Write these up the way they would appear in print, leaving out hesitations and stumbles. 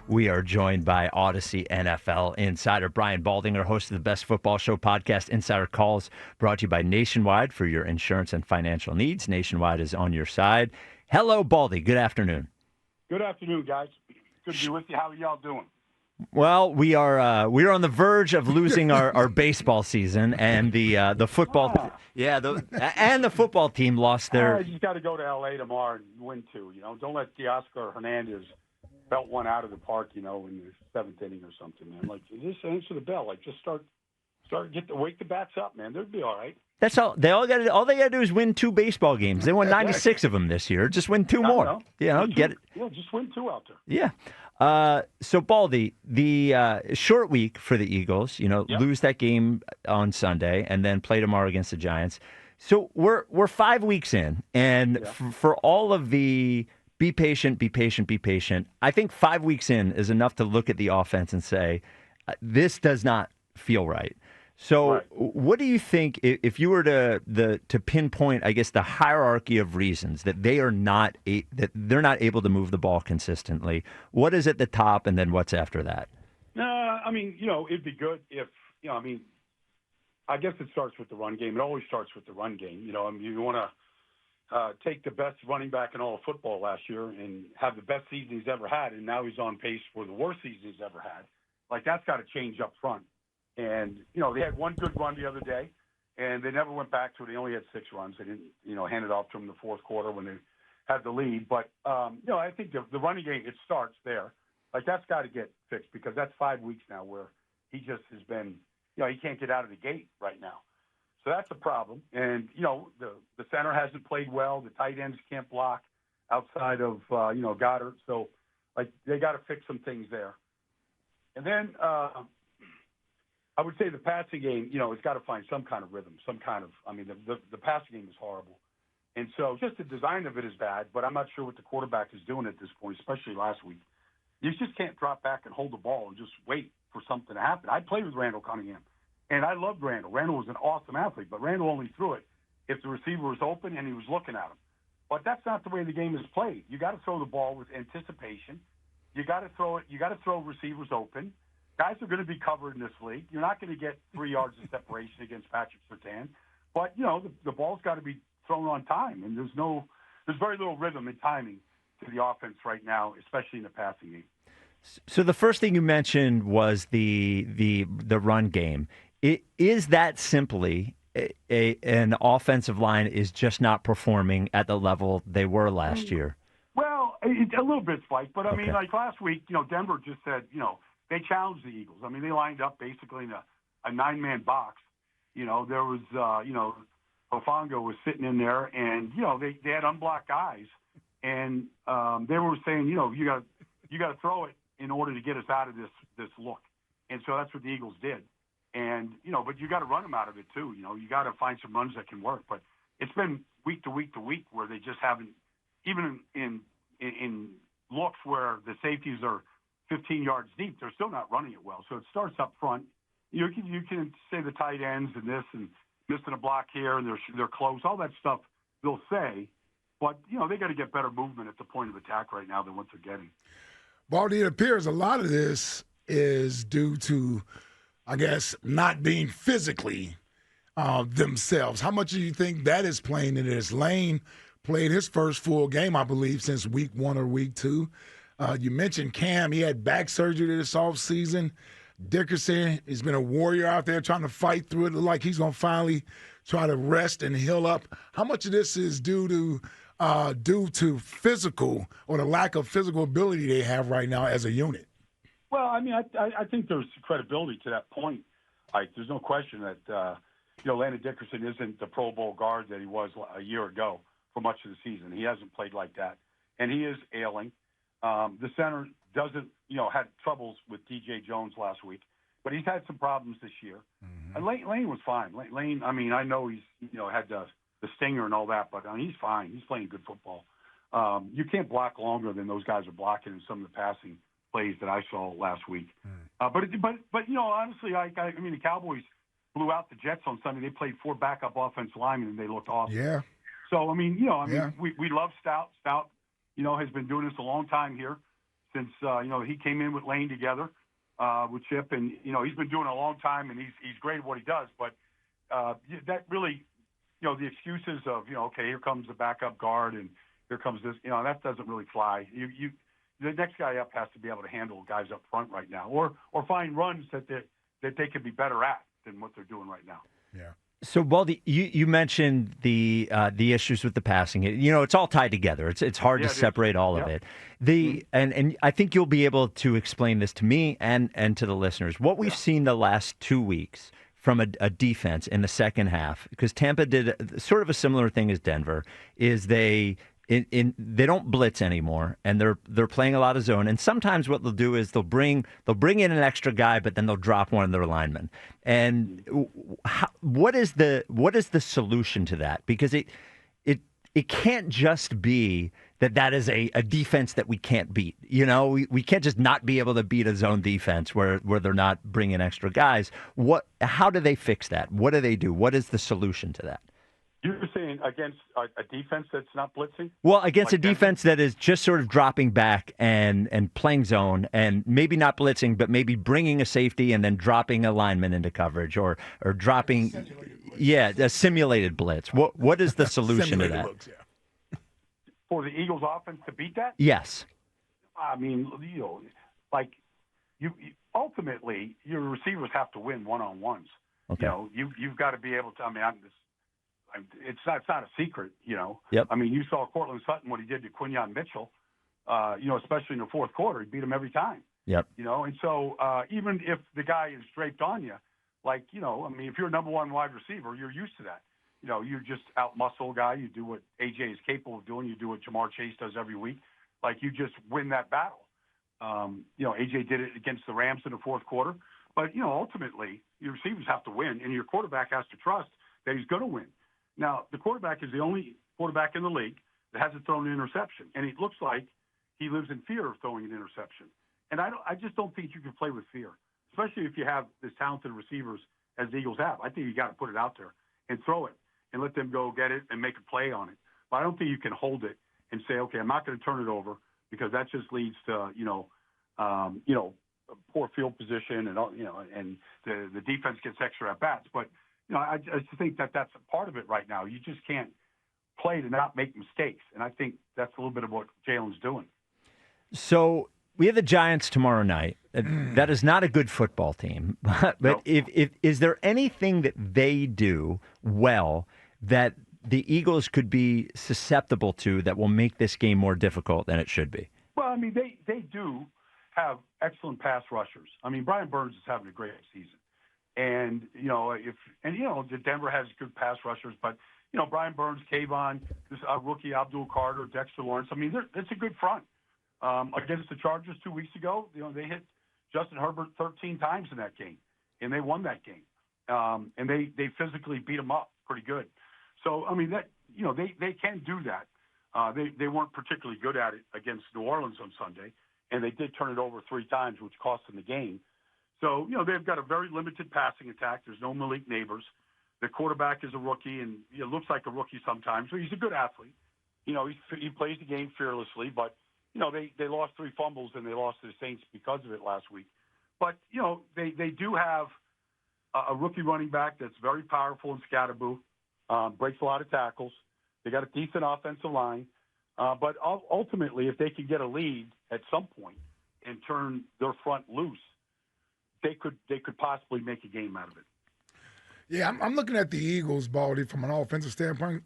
We are joined by Audacy NFL insider Brian Baldinger, host of the Best Football Show podcast, Insider Calls, brought to you by Nationwide for your insurance and financial needs. Nationwide is on your side. Hello, Baldy. Good afternoon. Good afternoon, guys. Good to be with you. How are y'all doing? Well, we are on the verge of losing our baseball season, and the football, and the football team lost their. You just got to go to L.A. tomorrow and win two. Don't let Teoscar Hernandez belt one out of the park. In the seventh inning or something, man. Like just answer the bell. Like just start wake the bats up, man. They'll be all right. That's all. All they got to do is win two baseball games. They won 96 of them this year. Just win two more. Get it. Yeah, just win two out there. Yeah. So, Baldy, the short week for the Eagles, lose that game on Sunday and then play tomorrow against the Giants. So we're 5 weeks in, and for all of the be patient, I think 5 weeks in is enough to look at the offense and say, this does not feel right. So what do you think, if you were to pinpoint, I guess, the hierarchy of reasons that they're not able to move the ball consistently? What is at the top, and then what's after that? It'd be good if, I guess it starts with the run game. It always starts with the run game. You want to take the best running back in all of football last year and have the best season he's ever had, and now he's on pace for the worst season he's ever had. Like, that's got to change up front. And, they had one good run the other day, and they never went back to it. They only had 6 runs. They didn't, hand it off to them in the fourth quarter when they had the lead. But, I think the running game, it starts there. Like, that's got to get fixed because that's 5 weeks now where he just has been, he can't get out of the gate right now. So that's a problem. And, the center hasn't played well. The tight ends can't block outside of, Goddard. So, like, they got to fix some things there. And then I would say the passing game, it's got to find some kind of rhythm, the passing game is horrible. And so just the design of it is bad, but I'm not sure what the quarterback is doing at this point, especially last week. You just can't drop back and hold the ball and just wait for something to happen. I played with Randall Cunningham, and I loved Randall. Randall was an awesome athlete, but Randall only threw it if the receiver was open and he was looking at him. But that's not the way the game is played. You got to throw the ball with anticipation. You got to throw it. You got to throw receivers open. Guys are going to be covered in this league. You're not going to get 3 yards of separation against Patrick Surtain. But, the ball's got to be thrown on time. And there's very little rhythm and timing to the offense right now, especially in the passing game. So the first thing you mentioned was the run game. Is that simply an offensive line is just not performing at the level they were last year? Well, a little bit, Spike. But, like last week, Denver just said, they challenged the Eagles. They lined up basically in a 9-man box. There was, Ofongo was sitting in there, and, they had unblocked guys. And they were saying, you got to throw it in order to get us out of this look. And so that's what the Eagles did. And, but you got to run them out of it, too. You got to find some runs that can work. But it's been week to week to week where they just haven't, even in looks where the safeties are 15 yards deep, they're still not running it well. So it starts up front. You can say the tight ends and this and missing a block here and they're close. All that stuff they'll say. But, they got to get better movement at the point of attack right now than what they're getting. Baldy, it appears a lot of this is due to, I guess, not being physically themselves. How much do you think that is playing into this? Lane played his first full game, I believe, since week 1 or week 2. You mentioned Cam. He had back surgery this offseason. Dickerson has been a warrior out there trying to fight through it. Look like he's going to finally try to rest and heal up. How much of this is due to physical or the lack of physical ability they have right now as a unit? Well, I think there's credibility to that point. There's no question that, Landon Dickerson isn't the Pro Bowl guard that he was a year ago for much of the season. He hasn't played like that. And he is ailing. The center doesn't, had troubles with DJ Jones last week, but he's had some problems this year. Mm-hmm. And Lane was fine. Lane, I know he's, had the stinger and all that, but he's fine. He's playing good football. You can't block longer than those guys are blocking in some of the passing plays that I saw last week. Mm. But honestly, the Cowboys blew out the Jets on Sunday. They played 4 backup offensive linemen, and they looked awesome. Yeah. So, we love Stout. Stout, has been doing this a long time here since he came in with Lane together with Chip, and he's been doing it a long time, and he's great at what he does. But that really, the excuses of okay, here comes the backup guard, and here comes this, that doesn't really fly. The next guy up has to be able to handle guys up front right now, or find runs that they could be better at than what they're doing right now. Yeah. So, Baldy, you mentioned the issues with the passing. It's all tied together. It's hard to separate all of it. And I think you'll be able to explain this to me and to the listeners. What we've seen the last 2 weeks from a defense in the second half, because Tampa did sort of a similar thing as Denver, is they don't blitz anymore, and they're playing a lot of zone. And sometimes what they'll do is they'll bring in an extra guy, but then they'll drop one of their linemen. And what is the solution to that? Because it can't just be that is a defense that we can't beat. We can't just not be able to beat a zone defense where they're not bringing extra guys. How do they fix that? What do they do? What is the solution to that? You're saying against a defense that's not blitzing? Well, against a defense that is just sort of dropping back and playing zone and maybe not blitzing, but maybe bringing a safety and then dropping a lineman into coverage or dropping, a simulated blitz. What is the solution to that? Looks, yeah. For the Eagles offense to beat that? Yes. I mean, ultimately, your receivers have to win one-on-ones. Okay. You've got to be able to, it's not a secret, Yep. I mean, you saw Cortland Sutton, what he did to Quinyon Mitchell, especially in the fourth quarter. He beat him every time. Yep. And so even if the guy is draped on you, if you're a number one wide receiver, you're used to that. You just out-muscle a guy. You do what A.J. is capable of doing. You do what Jamar Chase does every week. You just win that battle. A.J. did it against the Rams in the fourth quarter. But, ultimately, your receivers have to win, and your quarterback has to trust that he's going to win. Now, the quarterback is the only quarterback in the league that hasn't thrown an interception, and it looks like he lives in fear of throwing an interception. And I just don't think you can play with fear, especially if you have as talented receivers as the Eagles have. I think you got to put it out there and throw it and let them go get it and make a play on it. But I don't think you can hold it and say, okay, I'm not going to turn it over, because that just leads to poor field position and the defense gets extra at bats. But I just think that's a part of it right now. You just can't play to not make mistakes, and I think that's a little bit of what Jalen's doing. So we have the Giants tomorrow night. That is not a good football team. But No. if is there anything that they do well that the Eagles could be susceptible to that will make this game more difficult than it should be? Well, they do have excellent pass rushers. Brian Burns is having a great season. And, Denver has good pass rushers, but, Brian Burns, Kayvon, this rookie Abdul Carter, Dexter Lawrence, it's a good front. Against the Chargers 2 weeks ago, they hit Justin Herbert 13 times in that game, and they won that game. And they physically beat him up pretty good. So, they can do that. They weren't particularly good at it against New Orleans on Sunday, and they did turn it over 3 times, which cost them the game. So, they've got a very limited passing attack. There's no Malik Neighbors. The quarterback is a rookie, and he looks like a rookie sometimes. So he's a good athlete. He plays the game fearlessly, but, they lost 3 fumbles, and they lost to the Saints because of it last week. But, they do have a rookie running back that's very powerful in Scatterboo, breaks a lot of tackles. They got a decent offensive line. But ultimately, if they could get a lead at some point and turn their front loose, they could possibly make a game out of it. Yeah, I'm looking at the Eagles, Baldy, from an offensive standpoint.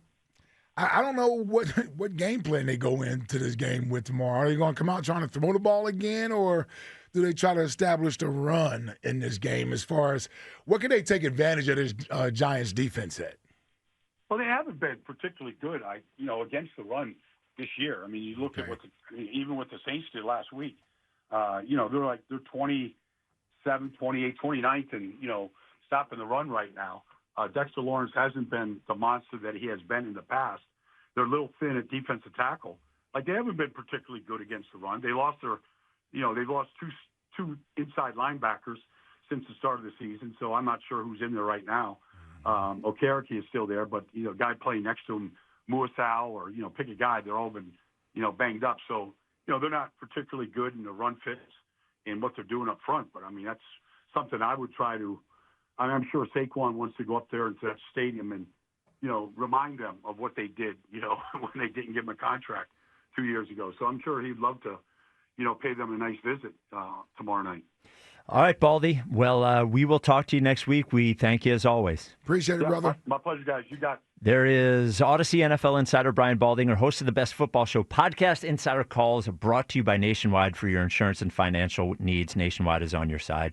I don't know what game plan they go into this game with tomorrow. Are they going to come out trying to throw the ball again, or do they try to establish the run in this game? As far as what can they take advantage of this Giants defense at? Well, they haven't been particularly good, against the run this year. You look at even what the Saints did last week. They're 27, 28, 29th, and stopping the run right now. Dexter Lawrence hasn't been the monster that he has been in the past. They're a little thin at defensive tackle. They haven't been particularly good against the run. They lost they lost two inside linebackers since the start of the season. So I'm not sure who's in there right now. Okereke is still there, but guy playing next to him, Muasau, or pick a guy. They're all been banged up. So they're not particularly good in the run fits and what they're doing up front. But, I mean, that's something I would try to – I'm sure Saquon wants to go up there into that stadium and, remind them of what they did, when they didn't give him a contract 2 years ago. So I'm sure he'd love to, pay them a nice visit tomorrow night. All right, Baldy. Well, we will talk to you next week. We thank you as always. Appreciate it, brother. My pleasure, guys. You got it. There is Audacy NFL insider Brian Baldinger, host of the Best Football Show podcast. Insider Calls brought to you by Nationwide. For your insurance and financial needs, Nationwide is on your side.